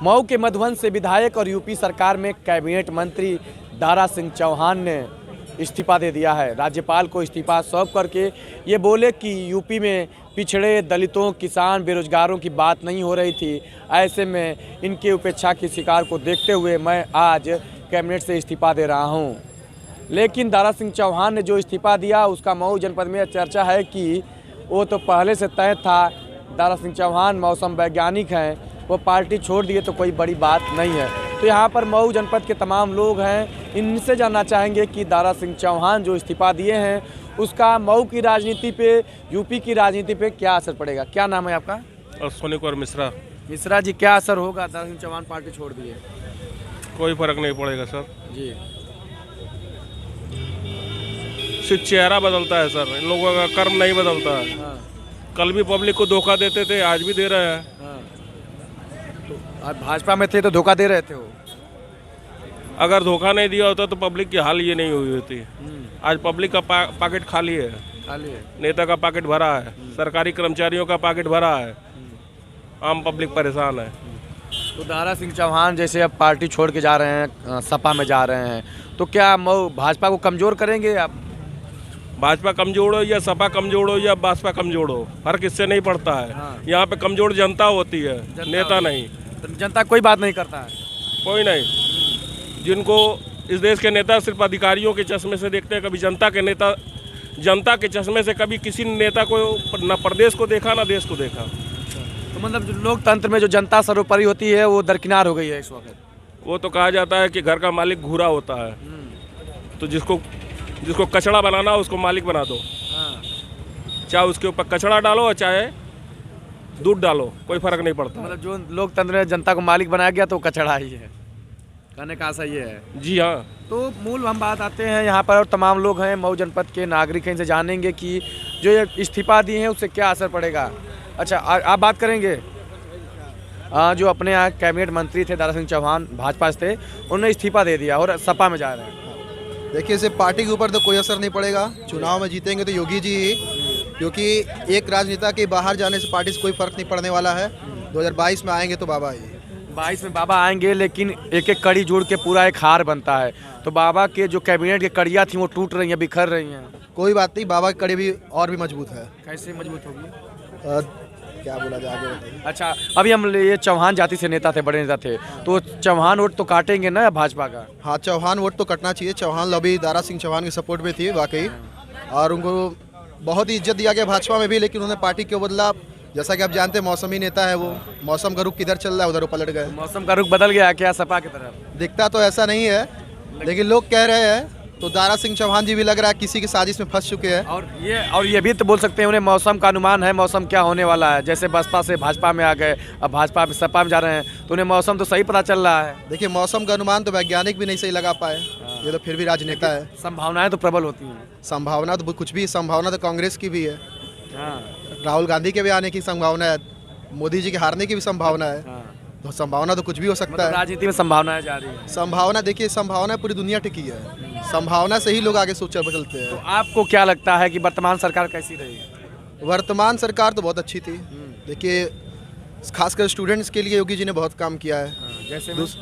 मऊ के मधुबन से विधायक और यूपी सरकार में कैबिनेट मंत्री दारा सिंह चौहान ने इस्तीफा दे दिया है। राज्यपाल को इस्तीफा सौंप करके ये बोले कि यूपी में पिछड़े, दलितों, किसान, बेरोजगारों की बात नहीं हो रही थी। ऐसे में इनके उपेक्षा की शिकार को देखते हुए मैं आज कैबिनेट से इस्तीफा दे रहा हूं। लेकिन दारा सिंह चौहान ने जो इस्तीफा दिया उसका मऊ जनपद में चर्चा है कि वो तो पहले से तय था। दारा सिंह चौहान मौसम वैज्ञानिक हैं, वो पार्टी छोड़ दिए तो कोई बड़ी बात नहीं है। तो यहाँ पर मऊ जनपद के तमाम लोग हैं, इनसे जानना चाहेंगे कि दारा सिंह चौहान जो इस्तीफा दिए हैं उसका मऊ की राजनीति पे, यूपी की राजनीति पे क्या असर पड़ेगा। क्या नाम है आपका? अश्विनी कुमार मिश्रा। मिश्रा जी, क्या असर होगा दारा सिंह चौहान पार्टी छोड़ दिए? कोई फर्क नहीं पड़ेगा सर जी। सिर्फ चेहरा बदलता है सर, इन लोगों का कर्म नहीं बदलता है। हाँ, कल भी पब्लिक को धोखा देते थे, आज भी दे रहे हैं। हाँ। तो आज भाजपा में थे तो धोखा दे रहे थे वो। अगर धोखा नहीं दिया होता तो पब्लिक की हाल ये नहीं हुई होती। आज पब्लिक का पॉकेट खाली है, खाली है। नेता का पॉकेट भरा है, सरकारी कर्मचारियों का पॉकेट भरा है, आम पब्लिक परेशान है। तो दारा सिंह चौहान जैसे अब पार्टी छोड़ के जा रहे हैं, सपा में जा रहे हैं, तो क्या मऊ भाजपा को कमज़ोर करेंगे आप? भाजपा कमजोर हो या सपा कमजोर हो या बसपा कमजोर हो, फर्क इससे नहीं पड़ता है। हाँ। यहाँ पे कमजोर जनता होती है, नेता नहीं। तो जनता कोई बात नहीं करता है। कोई नहीं। जिनको इस देश के नेता सिर्फ अधिकारियों के चश्मे से देखते हैं, कभी जनता के नेता, जनता के चश्मे से कभी किसी नेता को न प्रदेश को देखा ना देश को देखा। तो मतलब जो लोकतंत्र में जो जनता सर्वोपरि होती है वो दरकिनार हो गई है इस वक्त। वो तो कहा जाता है कि घर का मालिक घूरा होता है, तो जिसको कचड़ा बनाना उसको मालिक बना दो। हाँ। चाहे उसके ऊपर कचड़ा डालो और चाहे दूध डालो, कोई फर्क नहीं पड़ता। मतलब जो लोकतंत्र में जनता को मालिक बनाया गया तो वो कचड़ा ही है, कहने का आशा ये है। जी हाँ। तो मूल हम बात आते हैं यहाँ पर, और तमाम लोग हैं मऊ जनपद के नागरिक हैं, इनसे जानेंगे कि जो ये इस्तीफा दिए हैं उससे क्या असर पड़ेगा। अच्छा, आप बात करेंगे। जो अपने यहाँ कैबिनेट मंत्री थे दारा सिंह चौहान भाजपा से थे, उन्होंने इस्तीफा दे दिया और सपा में जा रहे हैं। देखिए, इसे पार्टी के ऊपर तो कोई असर नहीं पड़ेगा। चुनाव में जीतेंगे तो योगी जी ही, क्योंकि एक राजनेता के बाहर जाने से पार्टी से कोई फर्क नहीं पड़ने वाला है। 2022 में आएंगे तो बाबा ही। 22 में बाबा आएंगे, लेकिन एक एक कड़ी जोड़ के पूरा एक हार बनता है। तो बाबा के जो कैबिनेट की कड़ियाँ थी वो टूट रही हैं, बिखर रही हैं। कोई बात नहीं, बाबा की कड़ी भी और भी मजबूत है। कैसे मजबूत होगी? क्या बोला जाए आगे बताइए। अच्छा, अभी हम ये चौहान जाति से नेता थे, बड़े नेता थे, तो चौहान वोट तो काटेंगे ना भाजपा का? हाँ, चौहान वोट तो कटना चाहिए। चौहान लॉबी दारा सिंह चौहान के सपोर्ट में थी वाकई, और उनको बहुत ही इज्जत दिया गया भाजपा में भी, लेकिन उन्होंने पार्टी क्यों बदला? जैसा कि आप जानते हैं, मौसमी नेता है वो। मौसम का रुख किधर चल रहा है उधर वो पलट गए। मौसम का रुख बदल गया क्या सपा की तरफ? दिखता तो ऐसा नहीं है, लेकिन लोग कह रहे हैं। तो दारा सिंह चौहान जी भी लग रहा है किसी की साजिश में फंस चुके हैं। और ये भी तो बोल सकते हैं, उन्हें मौसम का अनुमान है, मौसम क्या होने वाला है। जैसे बसपा से भाजपा में आ गए, अब भाजपा में सपा में जा रहे हैं, तो उन्हें मौसम तो सही पता चल रहा है। देखिए, मौसम का अनुमान तो वैज्ञानिक भी नहीं सही लगा पाए। ये तो फिर भी राजनेता है। संभावनाएं तो प्रबल होती हैं। संभावना तो कुछ भी, संभावना तो कांग्रेस की भी है। हाँ। राहुल गांधी के भी आने की संभावना है, मोदी जी के हारने की भी संभावना है। हाँ। तो संभावना तो कुछ भी हो सकता मतलब है। राजनीति में संभावनाएं जा रही है। संभावना, देखिए, संभावना पूरी दुनिया टिकी है। संभावना से ही लोग आगे सोच बदलते तो हैं। आपको क्या लगता है कि वर्तमान सरकार कैसी रहेगी? वर्तमान सरकार तो बहुत अच्छी थी। देखिए, खासकर स्टूडेंट्स के लिए योगी जी ने बहुत काम किया है।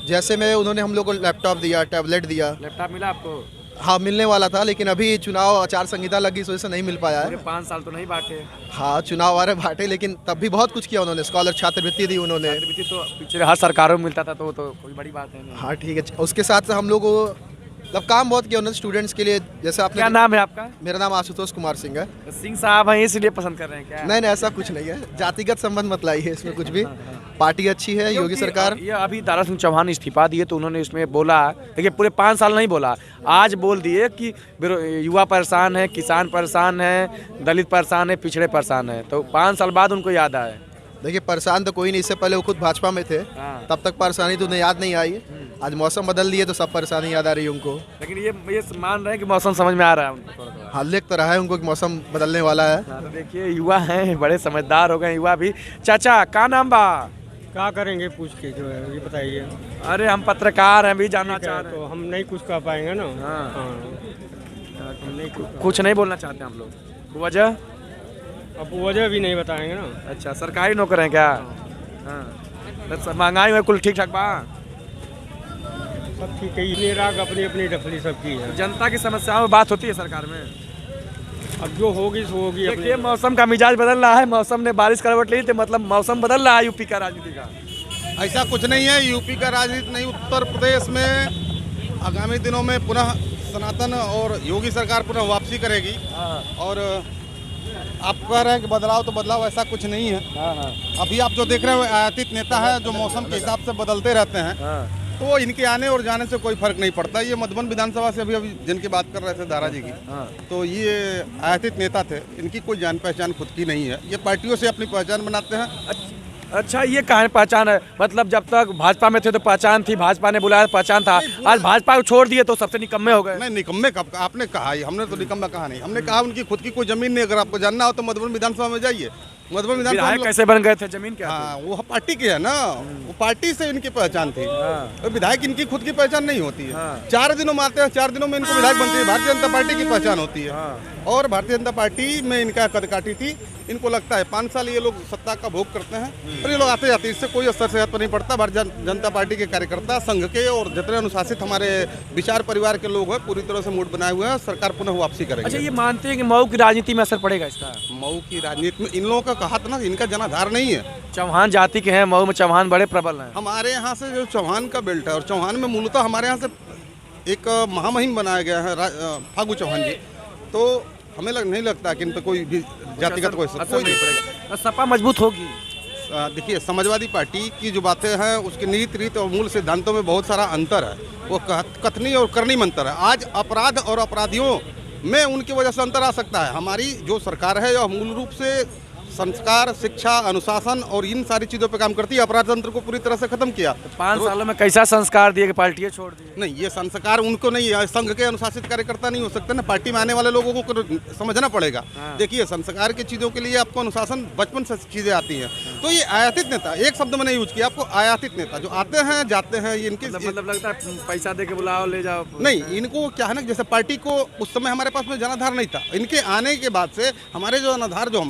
जैसे में उन्होंने हम लोग को लैपटॉप दिया, टैबलेट दिया। लैपटॉप मिला आपको? हाँ, मिलने वाला था, लेकिन अभी चुनाव आचार संहिता लगी इस वजह से नहीं मिल पाया है। 5 साल तो नहीं बांटे। हाँ, चुनाव आ रहे बांटे, लेकिन तब भी बहुत कुछ किया उन्होंने। स्कॉलर छात्रवृत्ति दी उन्होंने। तो पिछले हर सरकारों में मिलता था, तो कोई बड़ी बात है नहीं। हाँ, ठीक है। उसके साथ हम लोग को मतलब काम बहुत किया उन्होंने स्टूडेंट्स के लिए। जैसे आपने, क्या नाम है आपका? मेरा नाम आशुतोष कुमार सिंह है। सिंह साहब हैं इसलिए पसंद कर रहे हैं क्या? नहीं, ऐसा कुछ नहीं है। जातिगत संबंध मत लाइए इसमें कुछ भी। पार्टी अच्छी है, योगी सरकार। ये अभी दारा सिंह चौहान इस्तीफा दिए तो उन्होंने इसमें बोला, देखिए पूरे 5 साल नहीं बोला, आज बोल दिए कि युवा परेशान है, किसान परेशान है, दलित परेशान है, पिछड़े परेशान है। तो 5 साल बाद उनको याद आए। देखिए, परेशान तो कोई नहीं, इससे पहले वो खुद भाजपा में थे। हाँ। तब तक परेशानी तो उन्हें याद नहीं आई। आज मौसम बदल दिए तो सब परेशानी याद आ रही है उनको। लेकिन ये मान रहे हैं कि मौसम समझ में आ रहा है उनको थोड़ा। हाँ, लिख तो रहा है उनको कि मौसम बदलने वाला है। तो देखिए, युवा हैं, बड़े समझदार हो गए युवा भी। चाचा, का नाम बा? क्या करेंगे पूछ के, जो है ये बताइए। अरे हम पत्रकार हैं, भी जानना चाह रहे तो हम नहीं कुछ कह पाएंगे ना। हाँ। हम नहीं कुछ नहीं बोलना चाहते हम लोग। वजह अब वजह भी नहीं बताएंगे ना। अच्छा, सरकारी नौकर हैं क्या? हाँ। महंगाई में कुल ठीक ठाक बा? सब ठीक है, इन्हें राग अपनी अपनी डफली सबकी है। जनता की समस्याओं में बात होती है सरकार में? अब जो होगी सो होगी। देखिए मौसम का मिजाज बदल रहा है, मौसम ने बारिश करवट ली तो मतलब मौसम बदल रहा है यूपी का राजनीति का। ऐसा कुछ नहीं है, यूपी का राजनीति नहीं, उत्तर प्रदेश में आगामी दिनों में पुनः सनातन और योगी सरकार पुनः वापसी करेगी। और आप कह रहे हैं कि बदलाव, तो बदलाव ऐसा कुछ नहीं है। अभी आप जो देख रहे हो आयातित नेता है जो मौसम के हिसाब से बदलते रहते हैं, तो इनके आने और जाने से कोई फर्क नहीं पड़ता। ये मधुबन विधानसभा से अभी जिनकी बात कर रहे थे दारा जी की, तो ये आयातित नेता थे, इनकी कोई जान पहचान खुद की नहीं है, ये पार्टियों से अपनी पहचान बनाते हैं। अच्छा, ये कहाँ पहचान है? मतलब जब तक भाजपा में थे तो पहचान थी, भाजपा ने बुलाया पहचान था, आज भाजपा को छोड़ दिए तो सबसे निकम्मे हो गए। नहीं, निकम्मे कब आपने कहा? हमने तो निकम्मा कहा नहीं, हमने कहा उनकी खुद की कोई जमीन नहीं। अगर आपको जानना हो तो मधुबन विधानसभा में जाइए। मधुबन विधानसभा कैसे बन गए थे? जमीन क्या? हाँ, वो पार्टी की है ना, वो पार्टी से इनकी पहचान थी। तो विधायक इनकी खुद की पहचान नहीं होती है। 4 दिनों में आते हैं, 4 दिनों में इनको विधायक बनती है। भारतीय जनता पार्टी की पहचान होती है और भारतीय जनता पार्टी में इनका कदकाठी थी। इनको लगता है 5 साल ये लोग सत्ता का भोग करते हैं और ये लोग आते जाते, इससे कोई असर सेहत पर नहीं पड़ता। भारतीय जनता पार्टी के कार्यकर्ता, संघ के और जितने अनुशासित हमारे विचार परिवार के लोग हैं, पूरी तरह से मूड बनाए हुए हैं। सरकार पुनः वापसी करेगी। अच्छा, ये मानते हैं कि मऊ की राजनीति में असर पड़ेगा इसका? मऊ की राजनीति में इन लोगों का कहा था ना, इनका जनाधार नहीं है। चौहान जाति के हैं, मऊ में चौहान बड़े प्रबल हैं। हमारे यहाँ से जो चौहान का बेल्ट है, और चौहान में मूलतः हमारे यहाँ से एक महामहिम बनाया गया है फागू चौहान जी, तो हमें नहीं लगता कि इन पर कोई भी जातिगत कोई असर नहीं पड़ेगा। सपा मजबूत होगी। देखिए, समाजवादी पार्टी की जो बातें हैं उसके नीति रीत और मूल सिद्धांतों में बहुत सारा अंतर है। वो कथनी और करनी में अंतर है। आज अपराध और अपराधियों में उनकी वजह से अंतर आ सकता है। हमारी जो सरकार है यह मूल रूप से संस्कार, शिक्षा, अनुशासन और इन सारी चीज़ों पे काम करती है। अपराध तंत्र को पूरी तरह से खत्म किया। 5 सालों में कैसा संस्कार दिए कि पार्टियां छोड़ दी? नहीं, ये संस्कार उनको नहीं है। संघ के अनुशासित कार्यकर्ता नहीं हो सकते ना, पार्टी में आने वाले लोगों को समझना पड़ेगा। देखिए, संस्कार की चीज़ों के लिए आपको अनुशासन बचपन से चीज़ें आती हैं। तो ये आयातित नेता, एक शब्द मैंने यूज किया, आपको आयातित नेता जो आते हैं जाते हैं, ये इनकी मतलब लगता है पैसा दे के बुलाओ ले जाओ? नहीं, इनको क्या है ना, जैसे पार्टी को उस समय हमारे पास में जनाधार नहीं था। इनके आने के बाद से हमारे जो जनाधार, जो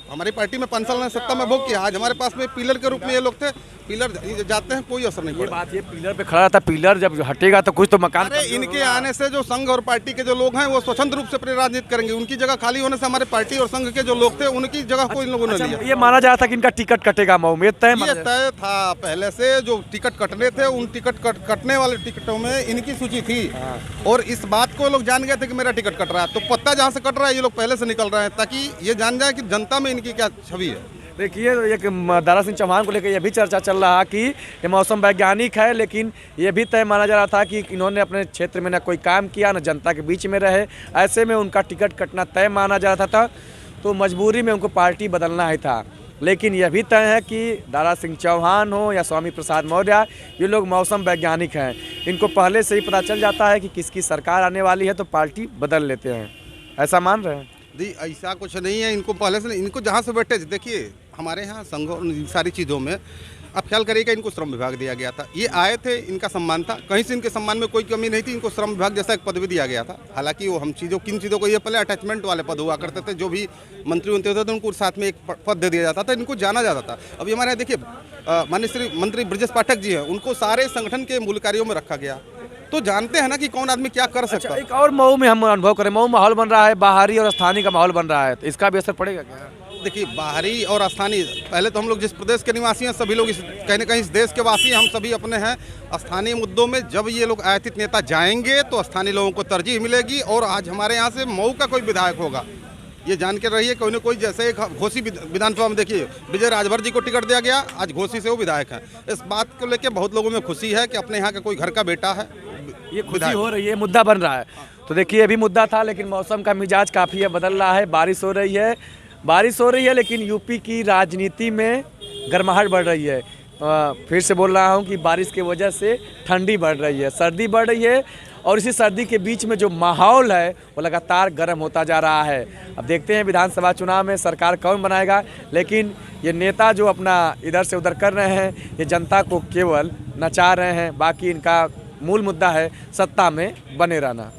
हमारी पार्टी में 5 साल ने सत्ता में भोग किया, आज हमारे पास में पिलर के रूप में ये लोग थे। पिलर जाते हैं, कोई असर नहीं पड़ा। बात ये पिलर पे खड़ा था, पिलर जब हटेगा तो कुछ तो मकान। अरे इनके आने से जो संघ और पार्टी के जो लोग हैं वो स्वतंत्र रूप से अपनी राजनीति करेंगे। उनकी जगह खाली होने से हमारे पार्टी और संघ के जो लोग थे उनकी जगह को इन लोगों ने लिया। ये माना जा था कि इनका टिकट कटेगा मऊ में, तय था पहले से। जो टिकट कटने थे उन टिकट कटने वाले टिकटों में इनकी सूची थी और इस बात को लोग जान गए थे कि मेरा टिकट कट रहा है। तो पत्ता जहाँ से कट रहा है ये लोग पहले से निकल रहे हैं ताकि ये जान जाए कि जनता में इनकी क्या छवि है। देखिए, एक दारा सिंह चौहान को लेकर यह भी चर्चा चल रहा कि ये मौसम वैज्ञानिक है, लेकिन ये भी तय माना जा रहा था कि इन्होंने अपने क्षेत्र में न कोई काम किया, न जनता के बीच में रहे। ऐसे में उनका टिकट कटना तय माना जा रहा था, तो मजबूरी में उनको पार्टी बदलना ही था। लेकिन यह भी तय है कि दारा सिंह चौहान हो या स्वामी प्रसाद मौर्य, ये लोग मौसम वैज्ञानिक हैं। इनको पहले से ही पता चल जाता है कि किसकी सरकार आने वाली है, तो पार्टी बदल लेते हैं। ऐसा मान रहे हैं? जी, ऐसा कुछ नहीं है। इनको पहले से, इनको जहाँ से बैठे, देखिए हमारे यहाँ संघ और इन सारी चीज़ों में आप ख्याल करिएगा, इनको श्रम विभाग दिया गया था। ये आए थे, इनका सम्मान था, कहीं से इनके सम्मान में कोई कमी नहीं थी। इनको श्रम विभाग जैसा एक पद भी दिया गया था। हालांकि वो हम किन चीज़ों को, ये पहले अटैचमेंट वाले पद हुआ करते थे, जो भी मंत्री होते थे उनको साथ में एक पद दे दिया जाता था, इनको जाना जाता था। अभी हमारे यहाँ देखिए, माननीय श्री मंत्री ब्रजेश पाठक जी हैं, उनको सारे संगठन के मूल कार्यों में रखा गया। तो जानते हैं ना कि कौन आदमी क्या कर सकता है। एक और मऊ में हम अनुभव करें, मऊ माहौल बन रहा है, बाहरी और स्थानीय का माहौल बन रहा है, तो इसका भी असर पड़ेगा क्या? देखिए, बाहरी और स्थानीय, पहले तो हम लोग जिस प्रदेश के निवासी हैं, सभी लोग कहीं ना कहीं इस देश के वासी, हम सभी अपने हैं। स्थानीय मुद्दों में जब ये लोग आयातित नेता जाएंगे तो स्थानीय लोगों को तरजीह मिलेगी। और आज हमारे यहाँ से मऊ का कोई विधायक होगा, ये जान के रहिए, कोई ना कोई, जैसे एक घोसी विधानसभा में देखिए विजय राजभर जी को टिकट दिया गया, आज घोसी से वो विधायक हैं। इस बात को लेकर बहुत लोगों में खुशी है कि अपने यहाँ का कोई घर का बेटा है। ये खुशी हो रही है, मुद्दा बन रहा है। तो देखिए, ये भी मुद्दा था, लेकिन मौसम का मिजाज काफ़ी बदल रहा है। बारिश हो रही है, लेकिन यूपी की राजनीति में गर्माहट बढ़ रही है। फिर से बोल रहा हूँ कि बारिश की वजह से ठंडी बढ़ रही है, सर्दी बढ़ रही है, और इसी सर्दी के बीच में जो माहौल है वो लगातार गर्म होता जा रहा है। अब देखते हैं विधानसभा चुनाव में सरकार कौन बनाएगा, लेकिन ये नेता जो अपना इधर से उधर कर रहे हैं, ये जनता को केवल नचा रहे हैं। बाकी इनका मूल मुद्दा है सत्ता में बने रहना।